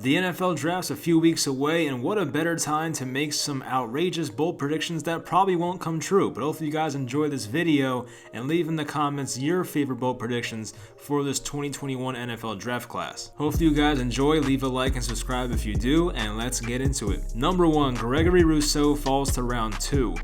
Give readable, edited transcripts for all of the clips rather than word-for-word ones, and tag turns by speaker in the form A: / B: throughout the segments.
A: The NFL draft's a few weeks away, and what a better time to make some outrageous bold predictions that probably won't come true. But hopefully you guys enjoy this video and leave in the comments your favorite bold predictions for this 2021 NFL draft class. Hopefully you guys enjoy, leave a like and subscribe if you do, and let's get into it. Number 1, Gregory Rousseau falls to round 2.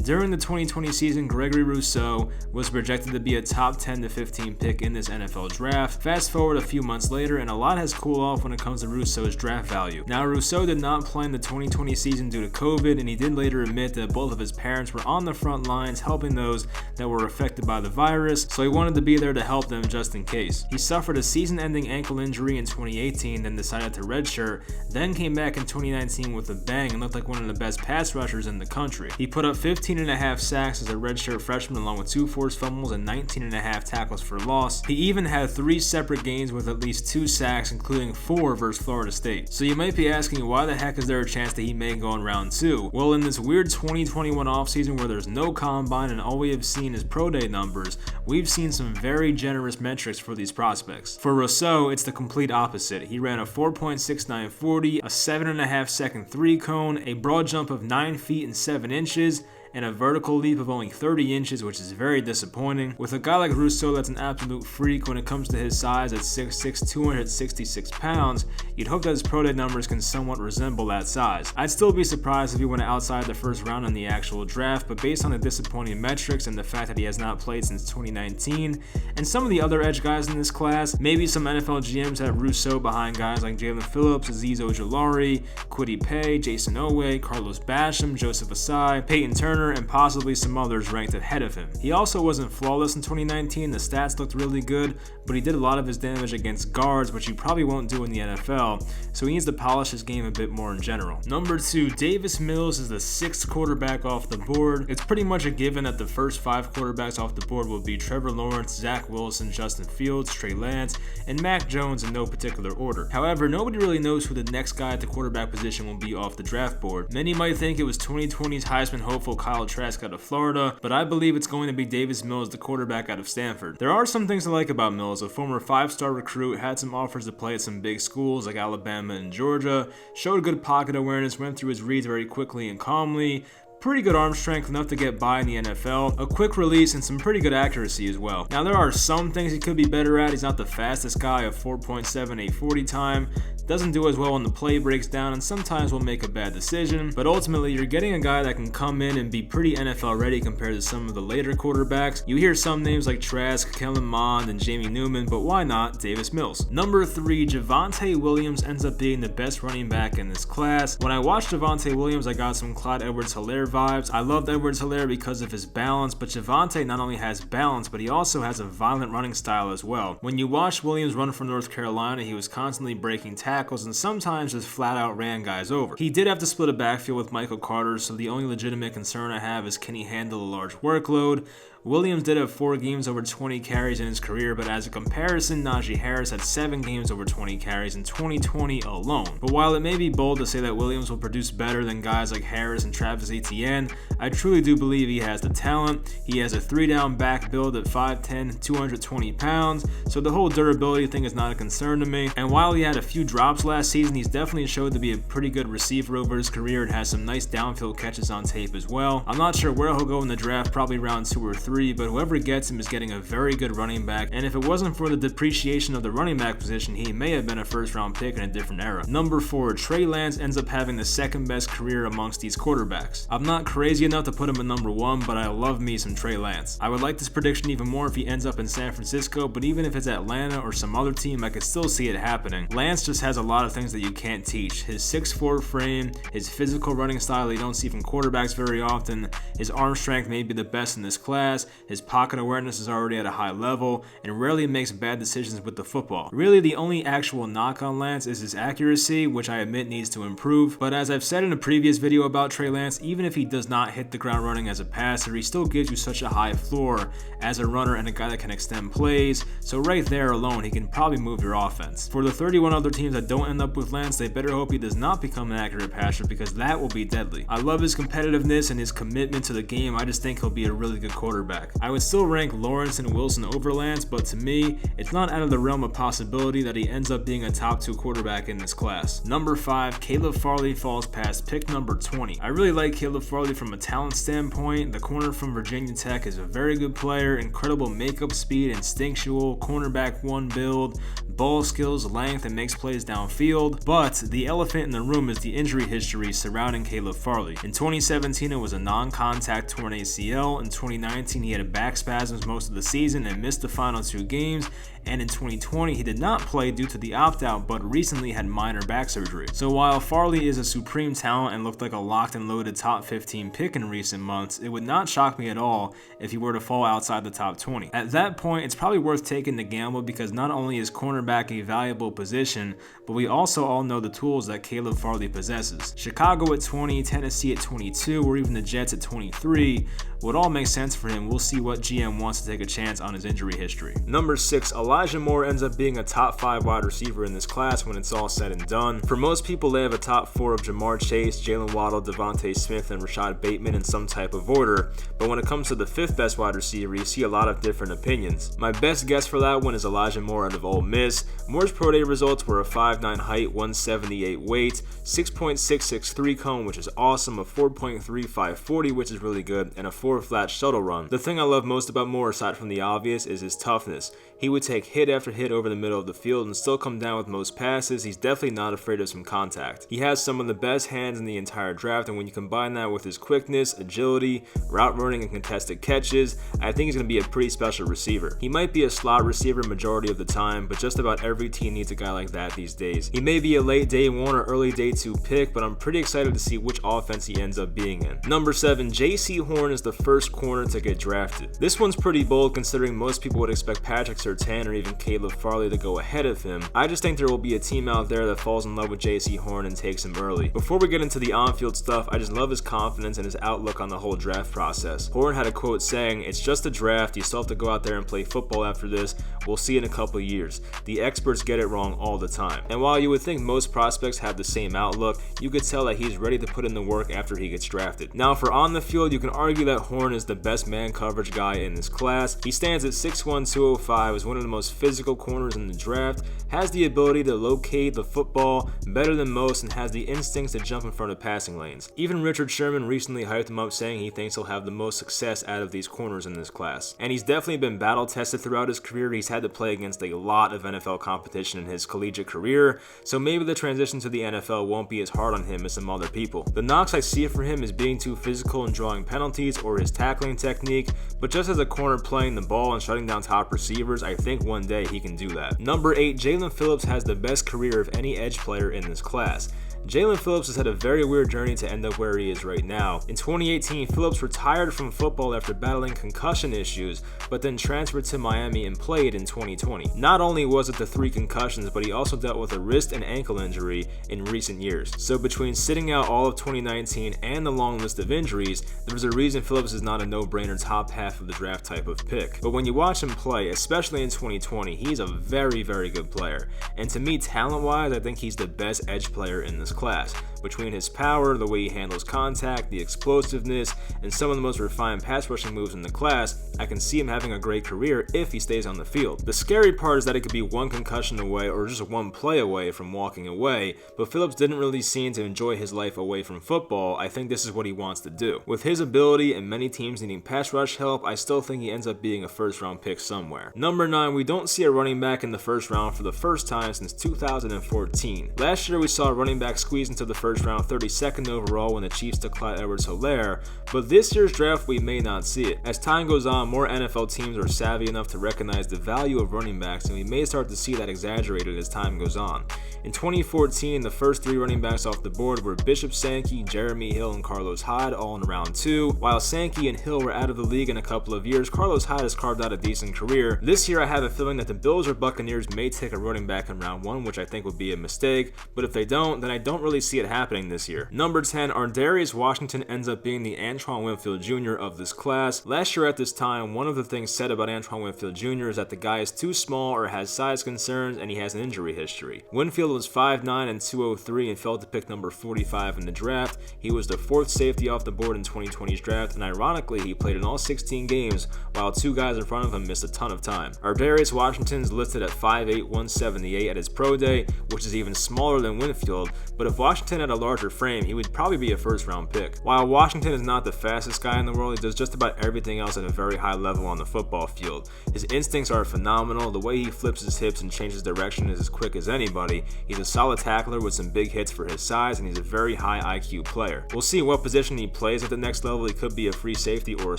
A: During the 2020 season, Gregory Rousseau was projected to be a top 10 to 15 pick in this NFL draft. Fast forward a few months later, and a lot has cooled off when it comes to Rousseau's draft value. Now, Rousseau did not play in the 2020 season due to COVID, and he did later admit that both of his parents were on the front lines helping those that were affected by the virus, so he wanted to be there to help them just in case. He suffered a season-ending ankle injury in 2018, then decided to redshirt, then came back in 2019 with a bang and looked like one of the best pass rushers in the country. He put up 15.5 sacks as a redshirt freshman along with 2 forced fumbles and 19.5 tackles for loss. He even had 3 separate games with at least 2 sacks, including 4 versus Florida State. So you might be asking, why the heck is there a chance that he may go in round 2? Well, in this weird 2021 offseason where there's no combine and all we have seen is pro day numbers, we've seen some very generous metrics for these prospects. For Rousseau, it's the complete opposite. He ran a 4.69 40, a 7.5 second 3 cone, a broad jump of 9 feet and 7 inches, and a vertical leap of only 30 inches, which is very disappointing. With a guy like Rousseau that's an absolute freak when it comes to his size at 6'6", 266 pounds, you'd hope that his pro day numbers can somewhat resemble that size. I'd still be surprised if he went outside the first round in the actual draft, but based on the disappointing metrics and the fact that he has not played since 2019, and some of the other edge guys in this class, maybe some NFL GMs have Rousseau behind guys like Jaelan Phillips, Azeez Ojulari, Kwity Paye, Jason Owe, Carlos Basham, Joseph Asai, Peyton Turner, and possibly some others ranked ahead of him. He also wasn't flawless in 2019, the stats looked really good, but he did a lot of his damage against guards, which he probably won't do in the NFL, so he needs to polish his game a bit more in general. Number 2, Davis Mills is the 6th quarterback off the board. It's pretty much a given that the first 5 quarterbacks off the board will be Trevor Lawrence, Zach Wilson, Justin Fields, Trey Lance, and Mac Jones in no particular order. However, nobody really knows who the next guy at the quarterback position will be off the draft board. Many might think it was 2020's Heisman hopeful Kyle Trask out of Florida, but I believe it's going to be Davis Mills, the quarterback out of Stanford. There are some things to like about Mills. A former 5-star recruit, had some offers to play at some big schools like Alabama and Georgia, showed good pocket awareness, went through his reads very quickly and calmly, pretty good arm strength, enough to get by in the NFL, a quick release, and some pretty good accuracy as well. Now, there are some things he could be better at. He's not the fastest guy, of 4.78 40 time, doesn't do as well when the play breaks down, and sometimes will make a bad decision, but ultimately you're getting a guy that can come in and be pretty NFL ready compared to some of the later quarterbacks. You hear some names like Trask, Kellen Mond, and Jamie Newman, but why not Davis Mills? Number 3, Javonte Williams ends up being the best running back in this class. When I watched Javonte Williams, I got some Clyde Edwards-Helaire vibes. I loved Edwards-Helaire because of his balance, but Javonte not only has balance, but he also has a violent running style as well. When you watch Williams run for North Carolina, he was constantly breaking tackles and sometimes just flat out ran guys over. He did have to split a backfield with Michael Carter, so the only legitimate concern I have is, can he handle a large workload? Williams did have 4 games over 20 carries in his career, but as a comparison, Najee Harris had 7 games over 20 carries in 2020 alone. But while it may be bold to say that Williams will produce better than guys like Harris and Travis Etienne, I truly do believe he has the talent. He has a 3-down back build at 5'10", 220 pounds, so the whole durability thing is not a concern to me. And while he had a few drops last season, he's definitely showed to be a pretty good receiver over his career and has some nice downfield catches on tape as well. I'm not sure where he'll go in the draft, probably round 2 or 3, but whoever gets him is getting a very good running back, and if it wasn't for the depreciation of the running back position, he may have been a first-round pick in a different era. Number 4, Trey Lance ends up having the 2nd best career amongst these quarterbacks. I'm not crazy enough to put him in number 1, but I love me some Trey Lance. I would like this prediction even more if he ends up in San Francisco, but even if it's Atlanta or some other team, I could still see it happening. Lance just has a lot of things that you can't teach. His 6'4" frame, his physical running style you don't see from quarterbacks very often, his arm strength may be the best in this class, his pocket awareness is already at a high level, and rarely makes bad decisions with the football. Really, the only actual knock on Lance is his accuracy, which I admit needs to improve, but as I've said in a previous video about Trey Lance, even if he does not hit the ground running as a passer, he still gives you such a high floor as a runner and a guy that can extend plays, so right there alone, he can probably move your offense. For the 31 other teams that don't end up with Lance, they better hope he does not become an accurate passer, because that will be deadly. I love his competitiveness and his commitment to the game. I just think he'll be a really good quarterback. quarterback. I would still rank Lawrence and Wilson over Lance, but to me, it's not out of the realm of possibility that he ends up being a top 2 quarterback in this class. Number 5, Caleb Farley falls past pick number 20. I really like Caleb Farley from a talent standpoint. The corner from Virginia Tech is a very good player, incredible makeup speed, instinctual, cornerback 1 build, ball skills, length, and makes plays downfield. But the elephant in the room is the injury history surrounding Caleb Farley. In 2017, it was a non-contact torn ACL. In 2019, he had back spasms most of the season and missed the final 2 games. And in 2020, he did not play due to the opt-out, but recently had minor back surgery. So while Farley is a supreme talent and looked like a locked and loaded top 15 pick in recent months, it would not shock me at all if he were to fall outside the top 20. At that point, it's probably worth taking the gamble because not only is cornerback a valuable position, but we also all know the tools that Caleb Farley possesses. Chicago at 20, Tennessee at 22, or even the Jets at 23 would all make sense for him. We'll see what GM wants to take a chance on his injury history. Number 6, Elijah Moore ends up being a top 5 wide receiver in this class when it's all said and done. For most people, they have a top 4 of Jamar Chase, Jalen Waddle, Devontae Smith, and Rashad Bateman in some type of order, but when it comes to the 5th best wide receiver, you see a lot of different opinions. My best guess for that one is Elijah Moore out of Ole Miss. Moore's pro day results were a 5'9" height, 178 weight, 6.663 cone, which is awesome, a 4.35 40, which is really good, and a 4 flat shuttle run. The thing I love most about Moore, aside from the obvious, is his toughness. He would take hit after hit over the middle of the field and still come down with most passes. He's definitely not afraid of some contact. He has some of the best hands in the entire draft, and when you combine that with his quickness, agility, route running, and contested catches, I think he's going to be a pretty special receiver. He might be a slot receiver majority of the time, but just about every team needs a guy like that these days. He may be a late day 1 or early day 2 pick, but I'm pretty excited to see which offense he ends up being in. Number 7, Jaycee Horn is the first corner to get drafted. This one's pretty bold considering most people would expect Patrick Surtain or even Caleb Farley to go ahead of him. I just think there will be a team out there that falls in love with Jaycee Horn and takes him early. Before we get into the on-field stuff, I just love his confidence and his outlook on the whole draft process. Horn had a quote saying, "It's just a draft, you still have to go out there and play football after this. We'll see in a couple years. The experts get it wrong all the time." And while you would think most prospects have the same outlook, you could tell that he's ready to put in the work after he gets drafted. Now for on the field, you can argue that Horn is the best man coverage guy in this class. He stands at 6'1", 205, is one of the most physical corners in the draft, has the ability to locate the football better than most, and has the instincts to jump in front of passing lanes. Even Richard Sherman recently hyped him up, saying he thinks he'll have the most success out of these corners in this class. And he's definitely been battle tested throughout his career. He's had to play against a lot of NFL competition in his collegiate career, so maybe the transition to the NFL won't be as hard on him as some other people. The knocks I see for him is being too physical and drawing penalties or his tackling technique, but just as a corner playing the ball and shutting down top receivers, I think one day he can do that. Number 8, Jaelan Phillips has the best career of any edge player in this class. Jaelan Phillips has had a very weird journey to end up where he is right now. In 2018, Phillips retired from football after battling concussion issues, but then transferred to Miami and played in 2020. Not only was it the 3 concussions, but he also dealt with a wrist and ankle injury in recent years. So between sitting out all of 2019 and the long list of injuries, there's a reason Phillips is not a no-brainer top half of the draft type of pick. But when you watch him play, especially in 2020, he's a very, very good player. And to me, talent-wise, I think he's the best edge player in this class. Between his power, the way he handles contact, the explosiveness, and some of the most refined pass rushing moves in the class, I can see him having a great career if he stays on the field. The scary part is that it could be 1 concussion away or just 1 play away from walking away, but Phillips didn't really seem to enjoy his life away from football. I think this is what he wants to do. With his ability and many teams needing pass rush help, I still think he ends up being a first-round pick somewhere. Number 9, we don't see a running back in the first round for the first time since 2014. Last year we saw a running back squeeze into the first round 32nd overall when the Chiefs took Clyde Edwards-Helaire, but this year's draft we may not see it. As time goes on, more NFL teams are savvy enough to recognize the value of running backs, and we may start to see that exaggerated as time goes on. In 2014, the first 3 running backs off the board were Bishop Sankey, Jeremy Hill, and Carlos Hyde, all in round 2. While Sankey and Hill were out of the league in a couple of years, Carlos Hyde has carved out a decent career. This year I have a feeling that the Bills or Buccaneers may take a running back in round 1, which I think would be a mistake, but if they don't, then I don't really see it happening this year. Number 10, our Darius Washington ends up being the Antoine Winfield Jr. of this class. Last year at this time, one of the things said about Antoine Winfield Jr. is that the guy is too small or has size concerns, and he has an injury history. Winfield was 5'9" and 203 and fell to pick number 45 in the draft. He was the 4th safety off the board in 2020's draft, and ironically, he played in all 16 games, while 2 guys in front of him missed a ton of time. Our Darius Washington is listed at 5'8", 178 at his pro day, which is even smaller than Winfield, but if Washington had a larger frame, he would probably be a first-round pick. While Washington is not the fastest guy in the world, he does just about everything else at a very high level on the football field. His instincts are phenomenal. The way he flips his hips and changes direction is as quick as anybody. He's a solid tackler with some big hits for his size, and he's a very high IQ player. We'll see what position he plays at the next level. He could be a free safety or a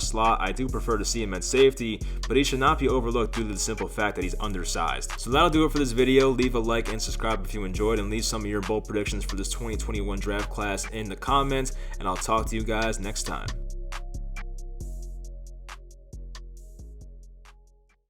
A: slot. I do prefer to see him at safety, but he should not be overlooked due to the simple fact that he's undersized. So that'll do it for this video. Leave a like and subscribe if you enjoyed, and leave some of your bold predictions for this 2021 draft class in the comments, and I'll talk to you guys next time.